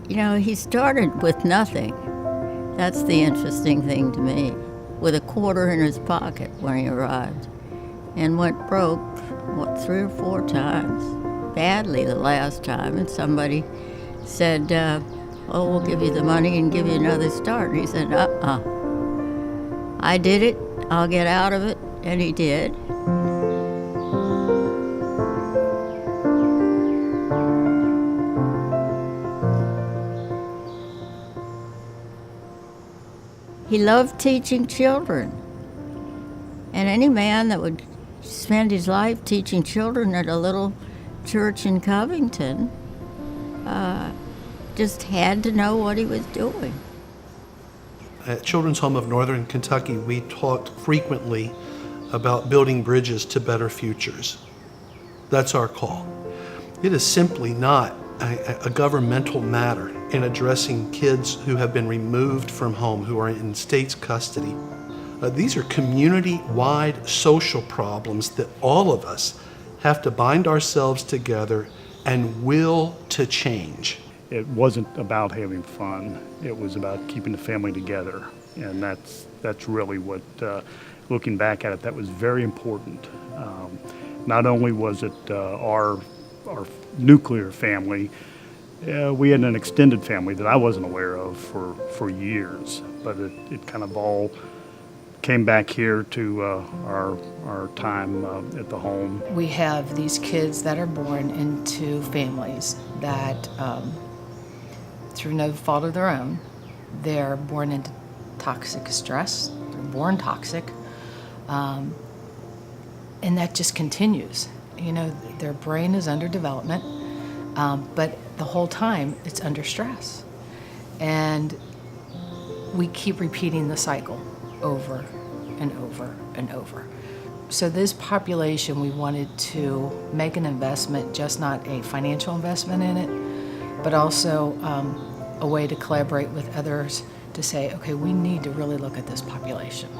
You know, he started with nothing. That's the interesting thing to me. With a quarter in his pocket when he arrived, and went broke, 3 or 4 times? Badly the last time, and somebody said, oh, we'll give you the money and give you another start. And he said, I did it, I'll get out of it, and he did. He loved teaching children. And any man that would spend his life teaching children at a little church in Covington just had to know what he was doing. At Children's Home of Northern Kentucky, we talked frequently about building bridges to better futures. That's our call. It is simply not a governmental matter in addressing kids who have been removed from home, who are in state's custody. These are community-wide social problems that all of us have to bind ourselves together and will to change. It wasn't about having fun. It was about keeping the family together. And that's really what, looking back at it, that was very important. Not only was it our nuclear family, we had an extended family that I wasn't aware of for years, but it kind of all came back here to our time at the home. We have these kids that are born into families that, through no fault of their own, they're born into toxic stress, they're born toxic, and that just continues. You know, their brain is under development, but the whole time it's under stress. And we keep repeating the cycle over and over and over. So this population, we wanted to make an investment, just not a financial investment in it, but also a way to collaborate with others to say, okay, we need to really look at this population.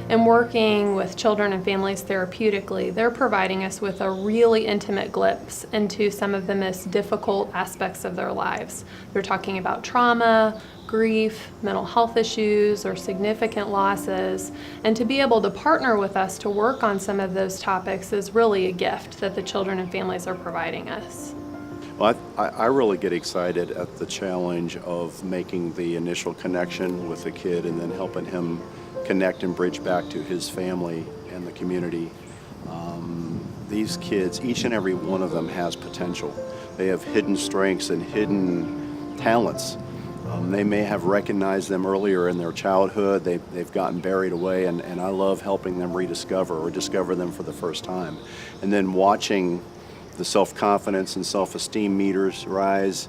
And working with children and families therapeutically, they're providing us with a really intimate glimpse into some of the most difficult aspects of their lives. They're talking about trauma, grief, mental health issues, or significant losses. And to be able to partner with us to work on some of those topics is really a gift that the children and families are providing us. Well, I really get excited at the challenge of making the initial connection with the kid and then helping him connect and bridge back to his family and the community. These kids, each and every one of them has potential. They have hidden strengths and hidden talents. They may have recognized them earlier in their childhood. They've gotten buried away, and I love helping them rediscover or discover them for the first time. And then watching the self-confidence and self-esteem meters rise.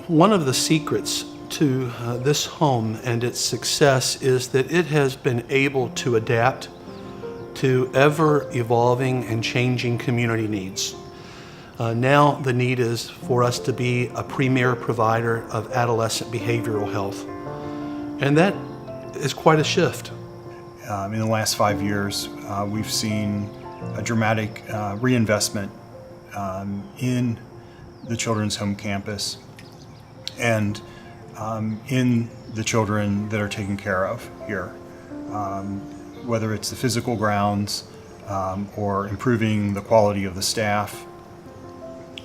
One of the secrets to this home and its success is that it has been able to adapt to ever-evolving and changing community needs. Now the need is for us to be a premier provider of adolescent behavioral health. And that is quite a shift. In the last 5 years, we've seen a dramatic reinvestment in the Children's Home campus and in the children that are taken care of here. Whether it's the physical grounds or improving the quality of the staff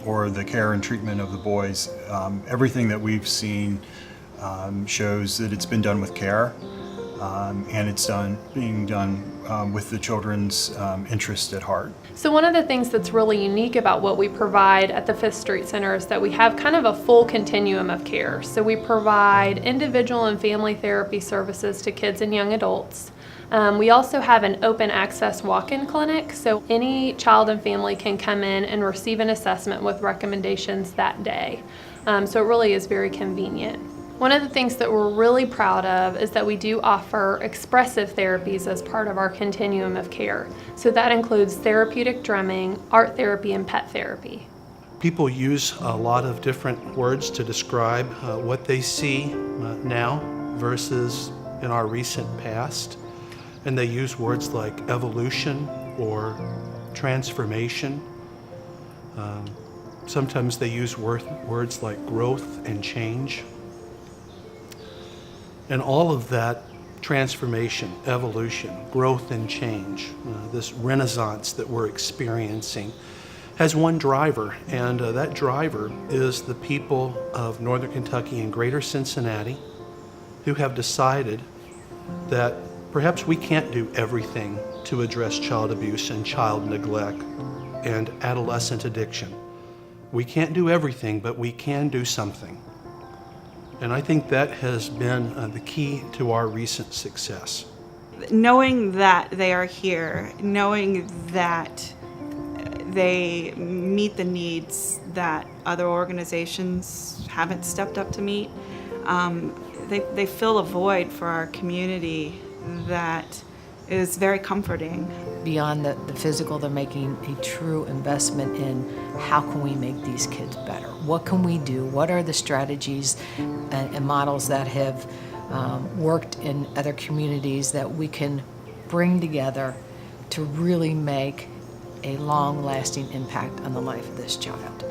or the care and treatment of the boys, everything that we've seen shows that it's been done with care, and it's being done with the children's interest at heart. So one of the things that's really unique about what we provide at the Fifth Street Center is that we have kind of a full continuum of care. So we provide individual and family therapy services to kids and young adults. We also have an open access walk-in clinic, so any child and family can come in and receive an assessment with recommendations that day. So it really is very convenient. One of the things that we're really proud of is that we do offer expressive therapies as part of our continuum of care. So that includes therapeutic drumming, art therapy, and pet therapy. People use a lot of different words to describe what they see now versus in our recent past. And they use words like evolution or transformation. Sometimes they use words like growth and change. And all of that transformation, evolution, growth and change, this renaissance that we're experiencing has one driver, and that driver is the people of Northern Kentucky and Greater Cincinnati who have decided that perhaps we can't do everything to address child abuse and child neglect and adolescent addiction. We can't do everything, but we can do something. And I think that has been the key to our recent success. Knowing that they are here, knowing that they meet the needs that other organizations haven't stepped up to meet, they fill a void for our community that is very comforting. Beyond the physical, they're making a true investment in how can we make these kids better? What can we do? What are the strategies and models that have worked in other communities that we can bring together to really make a long-lasting impact on the life of this child?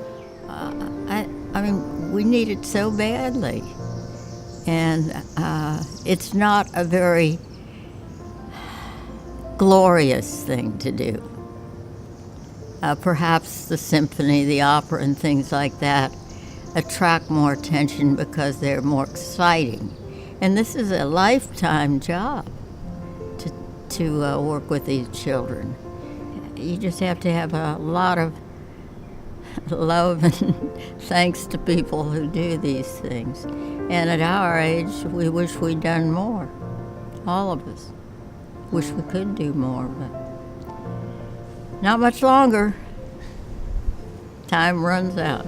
I mean, we need it so badly. And it's not a very glorious thing to do. Perhaps the symphony, the opera, and things like that attract more attention because they're more exciting. And this is a lifetime job to work with these children. You just have to have a lot of love and thanks to people who do these things. And at our age, we wish we'd done more. All of us wish we could do more, but not much longer. Time runs out.